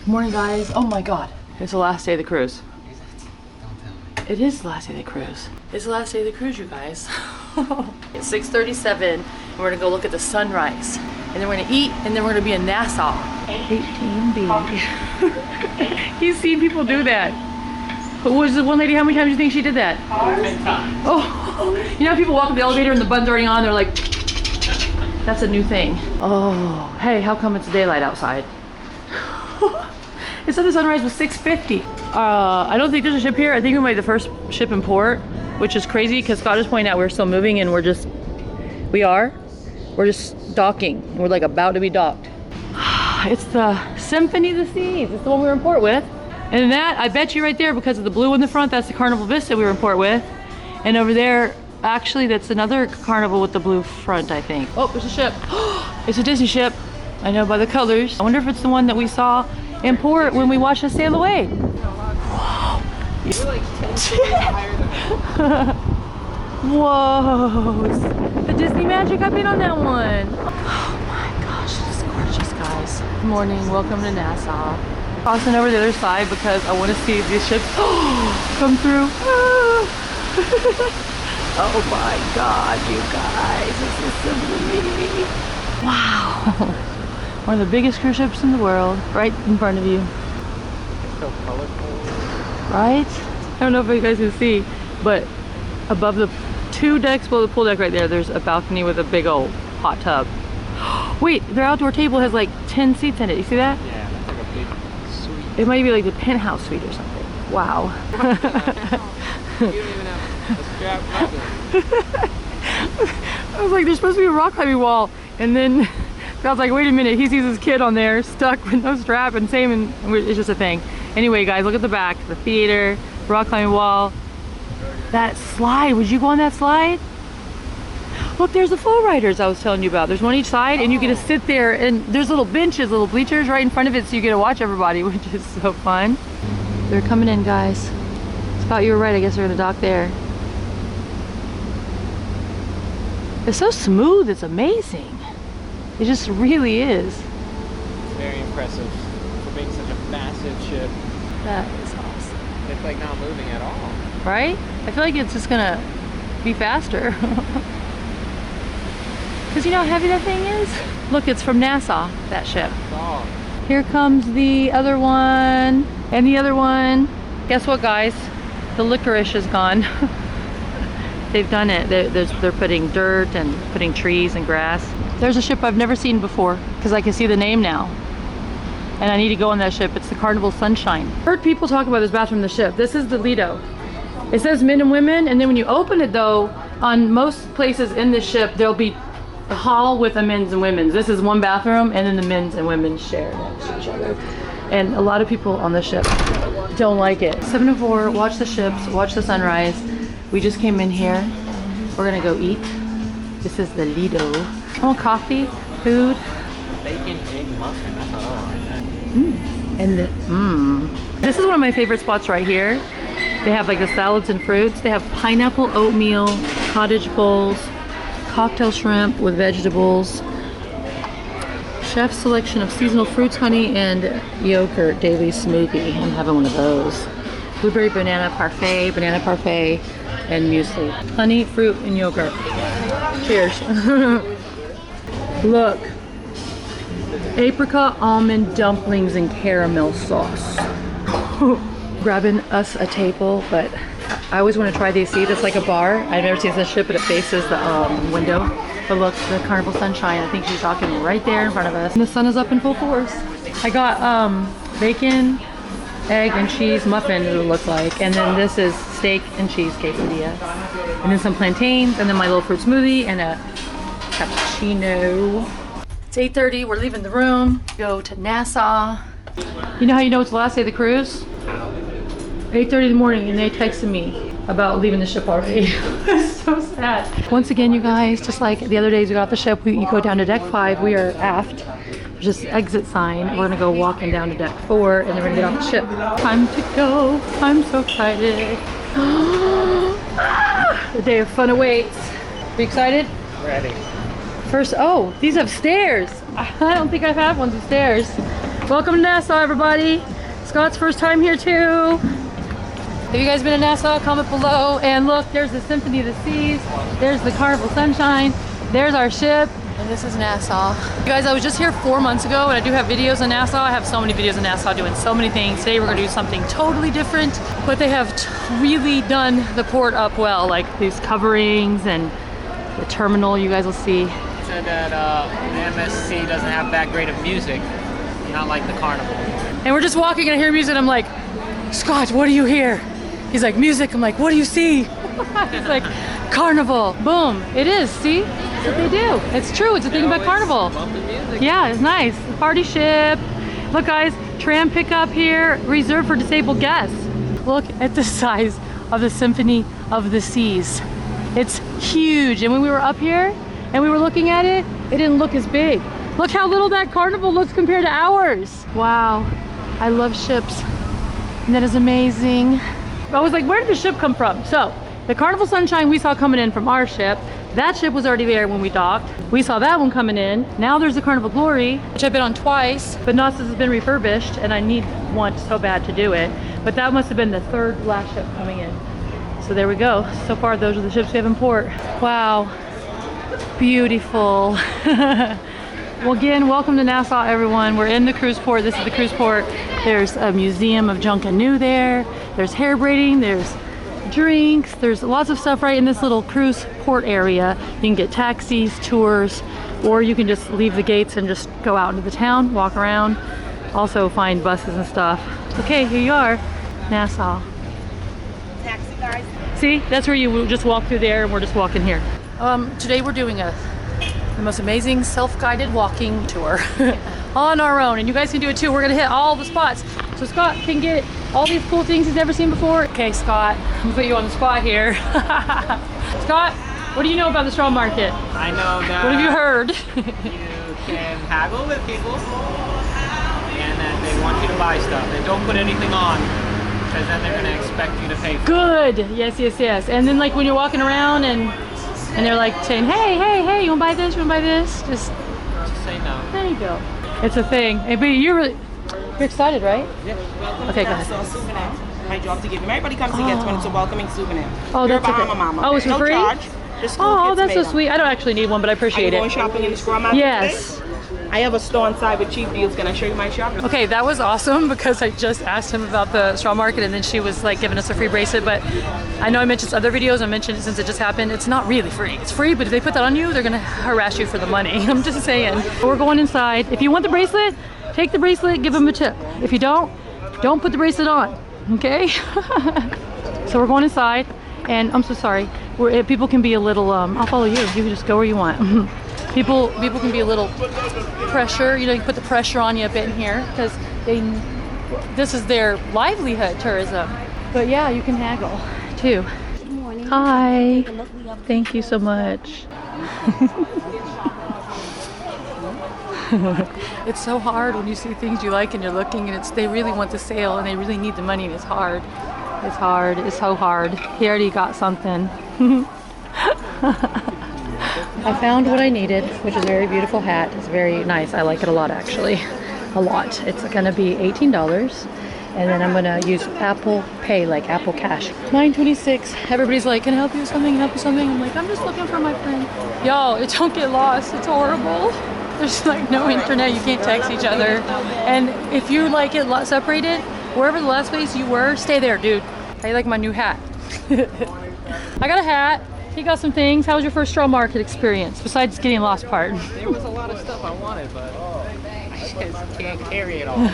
Morning, guys. Oh my God. It's the last day of the cruise. Don't tell me. It is the last day of the cruise. It's the last day of the cruise, you guys. It's 6:37, and we're gonna go look at the sunrise. And then we're gonna eat, and then we're gonna be in Nassau. 18B. You've seen people do that. But was the one lady, how many times do you think she did that? 10 times. Oh, you know how people walk up the elevator and the button's already on, they're like, that's a new thing. Oh, hey, how come it's daylight outside? It said the sunrise was 6:50. I don't think there's a ship here. I think we might be the first ship in port, which is crazy because Scott just pointed out we're still moving and we're just docking. We're like about to be docked. It's the Symphony of the Seas. It's the one we were in port with. And that, I bet you right there, because of the blue in the front, that's the Carnival Vista we were in port with. And over there, actually, that's another Carnival with the blue front, I think. Oh, there's a ship. It's a Disney ship. I know by the colors. I wonder if it's the one that we saw in port when we watched us sail away. Whoa. You're like 10 feet higher than me. Whoa. The Disney Magic, I've been on that one. Oh my gosh, this is gorgeous, guys. Good morning, welcome to Nassau. Crossing over the other side because I want to see these ships come through. Oh my God, you guys, this is so pretty. Wow. One of the biggest cruise ships in the world, right in front of you. It's so colorful. Right? I don't know if you guys can see, but above the 2 decks below the pool deck right there, there's a balcony with a big old hot tub. Wait, their outdoor table has like 10 seats in it. You see that? Yeah, that's like a big suite. It might be like the penthouse suite or something. Wow. You don't even have a strap level. I was like, there's supposed to be a rock climbing wall, and then I was like, wait a minute, he sees his kid on there stuck with no strap, and same, and it's just a thing. Anyway, guys, look at the back, the theater, rock climbing wall, that slide. Would you go on that slide? Look, there's the flow riders I was telling you about. There's one each side, and you get to sit there, and there's little benches, little bleachers right in front of it, so you get to watch everybody, which is so fun. They're coming in, guys. Scott, you were right. I guess they're gonna dock there. It's so smooth. It's amazing. It just really is. It's very impressive for being such a massive ship. That is awesome. It's like not moving at all. Right? I feel like it's just gonna be faster. Because you know how heavy that thing is? Look, it's from Nassau, that ship. Oh. Here comes the other one, and the other one. Guess what, guys? The licorice is gone. They've done it. They're putting dirt and putting trees and grass. There's a ship I've never seen before, because I can see the name now. And I need to go on that ship. It's the Carnival Sunshine. I heard people talk about this bathroom in the ship. This is the Lido. It says men and women, and then when you open it though, on most places in the ship, there'll be a hall with a men's and women's. This is one bathroom, and then the men's and women's share next to each other. And a lot of people on the ship don't like it. 7 to 4, watch the ships, watch the sunrise. We just came in here. We're gonna go eat. This is the Lido. I want coffee, food. Bacon, egg, muffin. That's what I like. And this is one of my favorite spots right here. They have like the salads and fruits. They have pineapple oatmeal, cottage bowls, cocktail shrimp with vegetables, chef's selection of seasonal fruits, honey, and yogurt daily smoothie. I'm having one of those. Blueberry banana parfait, and muesli. Honey, fruit, and yogurt. Cheers. Look. Apricot almond dumplings and caramel sauce. Grabbing us a table, but I always want to try these seats. It's like a bar. I've never seen this ship, but it faces the window. But look, the Carnival Sunshine. I think she's docking right there in front of us. And the sun is up in full force. I got bacon, egg, and cheese muffin, it looks like. And then this is steak and cheese quesadilla. And then some plantains, and then my little fruit smoothie, and a cappuccino. It's 8:30, we're leaving the room. Go to Nassau. You know how you know it's the last day of the cruise? 8:30 in the morning, and they texted me about leaving the ship already. It's so sad. Once again, you guys, just like the other days we got off the ship, you go down to deck 5, we are aft. There's this exit sign. We're gonna go walking down to deck 4, and then we're gonna get off the ship. Time to go, I'm so excited. The day of fun awaits. Are you excited? Ready. First, oh, these have stairs. I don't think I've had ones with stairs. Welcome to Nassau, everybody. Scott's first time here too. Have you guys been to Nassau? Comment below. And look, there's the Symphony of the Seas. There's the Carnival Sunshine. There's our ship. And this is Nassau. You guys, I was just here 4 months ago, and I do have videos in Nassau. I have so many videos in Nassau doing so many things. Today we're gonna do something totally different, but they have really done the port up well, like these coverings and the terminal, you guys will see. Said that the MSC doesn't have that great of music, not like the Carnival. And we're just walking and I hear music, and I'm like, Scott, what do you hear? He's like, music. I'm like, what do you see? He's like, Carnival. Boom. It is, see? That's what they do. It's true. It's a thing about Carnival. Yeah, it's nice. The party ship. Look, guys, tram pickup here, reserved for disabled guests. Look at the size of the Symphony of the Seas. It's huge. And when we were up here and we were looking at it, it didn't look as big. Look how little that Carnival looks compared to ours. Wow. I love ships. And that is amazing. I was like, where did the ship come from? So, the Carnival Sunshine we saw coming in from our ship. That ship was already there when we docked. We saw that one coming in. Now there's the Carnival Glory, which I've been on twice, but Nassau has been refurbished and I want so bad to do it. But that must have been the third last ship coming in. So there we go. So far, those are the ships we have in port. Wow, beautiful. Well, again, welcome to Nassau, everyone. We're in the cruise port. This is the cruise port. There's a museum of junk and new there. There's hair braiding, there's drinks, there's lots of stuff right in this little cruise port area. You can get taxis, tours, or you can just leave the gates and just go out into the town, walk around. Also find buses and stuff. Okay, here you are, Nassau. Taxi guys. See, that's where you just walk through there, and we're just walking here. Today we're doing the most amazing self-guided walking tour on our own, and you guys can do it too. We're gonna hit all the spots, so Scott can get all these cool things he's never seen before. Okay, Scott, I'm gonna put you on the spot here. Scott, what do you know about the straw market? I know that. What have you heard? You can haggle with people, and then they want you to buy stuff. They don't put anything on, because then they're gonna expect you to pay for it. Good. Yes, yes, yes. And then like when you're walking around and they're like saying, hey, hey, hey, you wanna buy this? You wanna buy this? Just say no. there you go. It's a thing. Hey, but you're excited, right? Yeah. Okay, go ahead. Souvenir. My job to give them. Everybody comes to get one. It's a welcoming souvenir. Oh, You're that's okay. Bahama Mama. Oh, it's for no free? charge. The school Oh, gets that's so made up. sweet. I don't actually need one, but I Are you appreciate going it. shopping in the straw market Yes. today? I have a store inside with cheap deals. Can I show you my shop? Okay, that was awesome because I just asked him about the straw market, and then she was like giving us a free bracelet. But I know I mentioned other videos. I mentioned it since it just happened. It's not really free. It's free, but if they put that on you, they're gonna harass you for the money. I'm just saying. We're going inside. If you want the bracelet, take the bracelet, give them a tip. If you don't put the bracelet on. Okay? So we're going inside, and I'm so sorry. People can be a little. I'll follow you. You can just go where you want. People can be a little pressure, you know, you put the pressure on you a bit in here because this is their livelihood, tourism. But yeah, you can haggle too. Good morning. Hi. Take a look. We have Thank you so much. It's so hard when you see things you like and you're looking and they really want the sale and they really need the money and it's hard. It's hard. It's so hard. He already got something. I found what I needed, which is a very beautiful hat. It's very nice. I like it a lot, actually. A lot. It's gonna be $18, and then I'm gonna use Apple Pay, like Apple Cash. $9.26. Everybody's like, can I help you with something? Help you with something? I'm like, I'm just looking for my friend. Yo, don't get lost. It's horrible. There's like no internet. You can't text each other. And if you like it separated, wherever the last place you were, stay there, dude. I like my new hat. I got a hat. He got some things. How was your first straw market experience, besides getting lost part? There was a lot of stuff I wanted, but I just can't carry it all.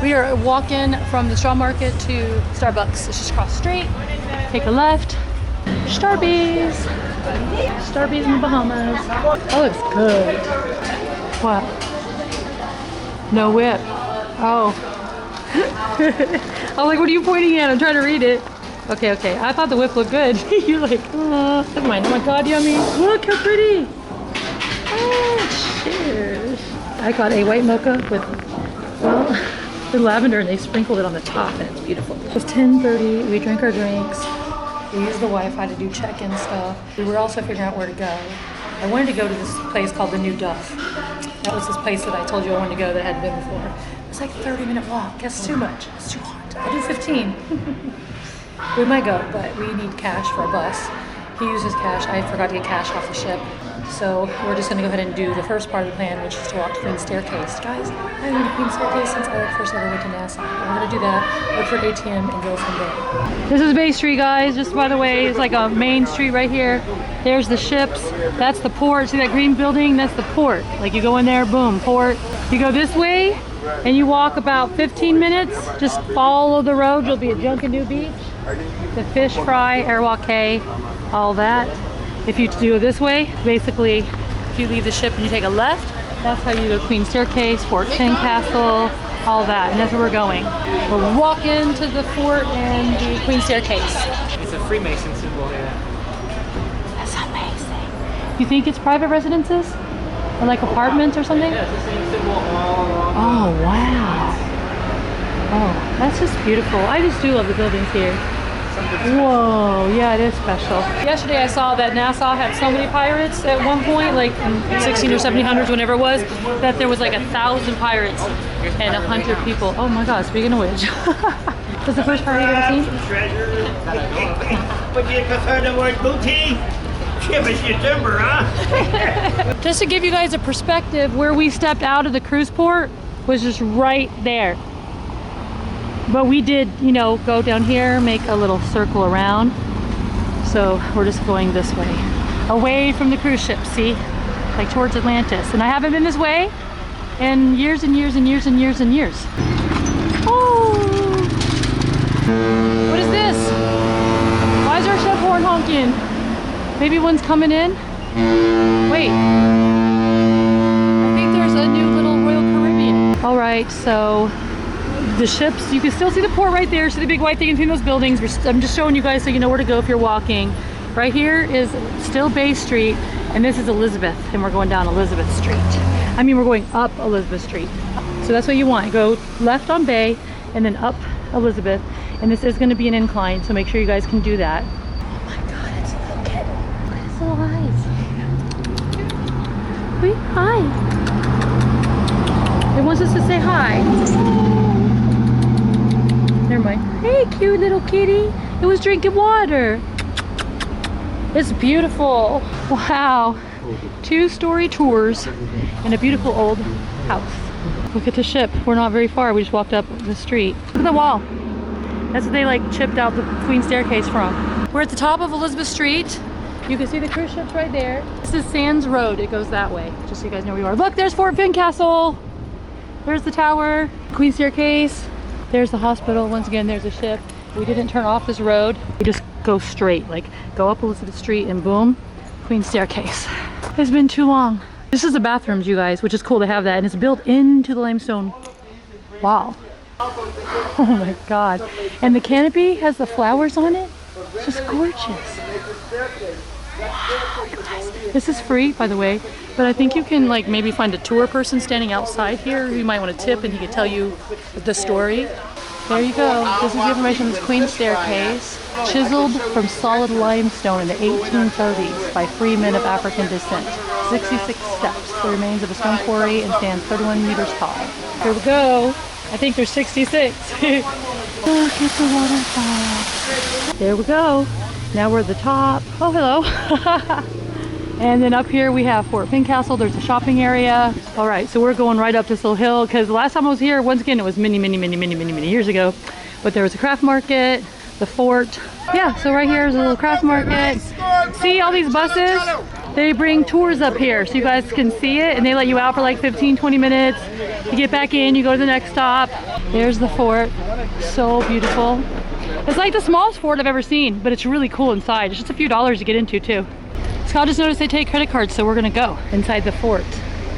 We are walking from the straw market to Starbucks. It's just across the street. Take a left. Starbucks. Starbucks in the Bahamas. That looks good. What? No whip. Oh. I was like, what are you pointing at? I'm trying to read it. Okay, okay. I thought the whip looked good. You're like, never mind. Oh my God, yummy. Look how pretty. Oh, cheers. I got a white mocha with, well, the lavender, and they sprinkled it on the top, and it's beautiful. It was 10:30. We drank our drinks. We used the Wi-Fi to do check-in stuff. We were also figuring out where to go. I wanted to go to this place called the New Duff. That was this place that I told you I wanted to go that I hadn't been before. It's like a 30-minute walk. That's too much. It's too hot. I'll do 15. We might go, but we need cash for a bus. He uses cash. I forgot to get cash off the ship. So we're just going to go ahead and do the first part of the plan, which is to walk to Queen's Staircase. Guys, I haven't been to Queen's Staircase since I first ever went to Nassau. We're going to do that, look for ATM, and go from there. This is Bay Street, guys. Just by the way, it's like a main street right here. There's the ships. That's the port. See that green building? That's the port. Like you go in there, boom, port. You go this way, and you walk about 15 minutes. Just follow the road. You'll be at Junkanoo Beach, the Fish Fry, Airwalk K, all that. If you do it this way, basically, if you leave the ship and you take a left, that's how you go Queen's Staircase, Fort Fincastle, all that, and that's where we're going. We're walking to the fort and the Queen's Staircase. It's a Freemason symbol here. That's amazing. You think it's private residences? Or like apartments or something? Yeah, it's the same symbol all along. Oh, wow. Oh, that's just beautiful. I just do love the buildings here. Whoa, yeah, it is special. Yesterday I saw that Nassau had so many pirates at one point, like in 16 or 1700s, whenever it was, that there was like 1,000 pirates and 100 people. Oh my God, speaking of which. That's the first pirate you've ever seen? Treasure. But you prefer the word booty? Give us your timber, huh? Just to give you guys a perspective, where we stepped out of the cruise port was just right there. But we did, you know, go down here, make a little circle around. So we're just going this way, away from the cruise ship, see? Like towards Atlantis. And I haven't been this way in years and years and years and years and years. Oh! What is this? Why is our ship horn honking? Maybe one's coming in? Wait. I think there's a new little Royal Caribbean. All right, so the ships, you can still see the port right there. See the big white thing between those buildings. I'm just showing you guys so you know where to go if you're walking. Right here is still Bay Street, and this is Elizabeth, and we're going down Elizabeth Street. I mean, we're going up Elizabeth Street. So that's what you want. Go left on Bay, and then up Elizabeth. And this is going to be an incline, so make sure you guys can do that. Oh my God, it's a little kid. Look at his little eyes. Wait, hi. It wants us to say hi. Never mind. Hey, cute little kitty. It was drinking water. It's beautiful. Wow. 2-story tours in a beautiful old house. Look at the ship. We're not very far. We just walked up the street. Look at the wall. That's what they like chipped out the Queen's Staircase from. We're at the top of Elizabeth Street. You can see the cruise ships right there. This is Sands Road. It goes that way, just so you guys know where you are. Look, there's Fort Fincastle. There's the tower, Queen's Staircase. There's the hospital. Once again, there's a ship. We didn't turn off this road. We just go straight, like go up Elizabeth Street and boom, Queen's Staircase. It's been too long. This is the bathrooms, you guys, which is cool to have that. And it's built into the limestone. Wow. Oh my God. And the canopy has the flowers on it. It's just gorgeous. Wow, guys. This is free, by the way, but I think you can like maybe find a tour person standing outside here who you might want to tip, and he could tell you the story. There you go. This is the information on this Queen's Staircase, chiseled from solid limestone in the 1830s by free men of African descent. 66 steps. The remains of a stone quarry and stands 31 meters tall. Here we go. I think there's 66. Look at the waterfall. There we go. Now we're at the top. Oh, hello. And then up here we have Fort Fincastle. There's a shopping area. All right, so we're going right up this little hill because the last time I was here, once again, it was many years ago. But there was a craft market, the fort. Yeah, so right here is a little craft market. See all these buses? They bring tours up here so you guys can see it, and they let you out for like 15-20 minutes. You get back in, you go to the next stop. There's the fort. So beautiful. It's like the smallest fort I've ever seen, but it's really cool inside. It's just a few dollars to get into too. So I just noticed they take credit cards, so we're gonna go inside the fort.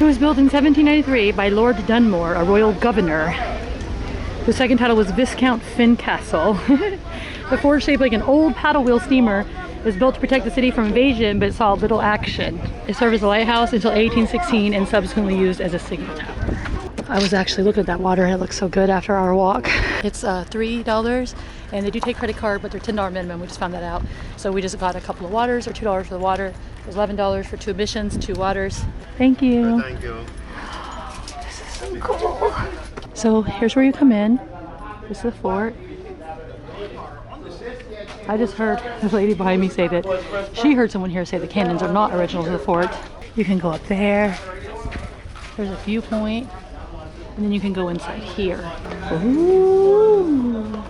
It was built in 1793 by Lord Dunmore, a royal governor. The second title was Viscount Fincastle. The fort, shaped like an old paddle wheel steamer, was built to protect the city from invasion, but saw little action. It served as a lighthouse until 1816 and subsequently used as a signal tower. I was actually looking at that water and it looks so good after our walk. It's $3 and they do take credit card, but they're $10 minimum. We just found that out. So we just got a couple of waters, or $2 for the water. It was $11 for 2 admissions, 2 waters. Thank you. Thank you. cool. So here's where you come in. This is the fort. I just heard the lady behind me say that she heard someone here say the cannons are not original to the fort. You can go up there. There's a viewpoint. And then you can go inside here. Ooh.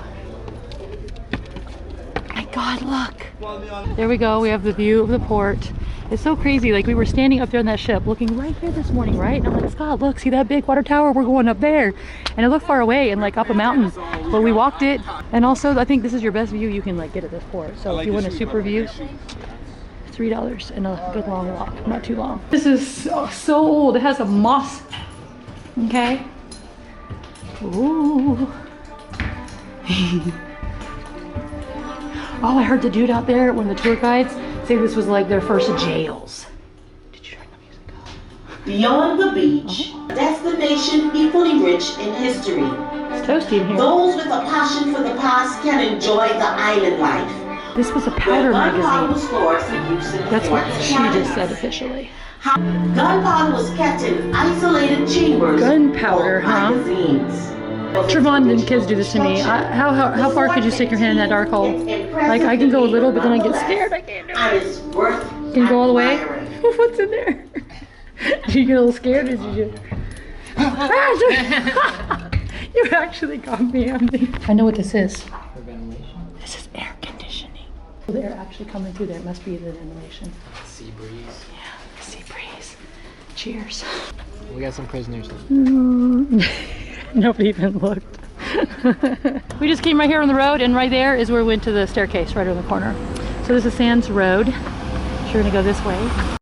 My God, look. There we go. We have the view of the port. It's so crazy. Like, we were standing up there on that ship looking right here this morning, right? And I'm like, Scott, look, see that big water tower? We're going up there. And it looked far away and like up a mountain. But we walked it. And also, I think this is your best view you can like get at this port. So if you want a super view, $3 and a good long walk. Not too long. This is so old. It has a moss. Okay. Ooh. Oh, I heard the dude out there, one of the tour guides, say this was like their first jails. Did you turn the music off? Beyond the beach, a destination equally rich in history. It's toasty in here. Those with a passion for the past can enjoy the island life. This was a powder magazine. Was stored for use in That's what Fort she Canada. just said officially. Gunpowder was kept in isolated chambers. Gunpowder, called huh? magazines. Trevon and kids do this to me. How far could you stick your hand in that dark hole? Like, I can go a little, but then I get scared. I can't do And it. it's worth Can you go all the way? admiring. What's in there? Did you get a little scared? Did you just... You actually got me. I know what this is. For ventilation. This is air conditioning. The air actually coming through there. It must be the ventilation. Sea breeze. Yeah, sea breeze. Cheers. We got some prisoners. Nobody even looked. We just came right here on the road, and right there is where we went to the staircase, right on the corner. So this is Sands Road. So we're gonna go this way.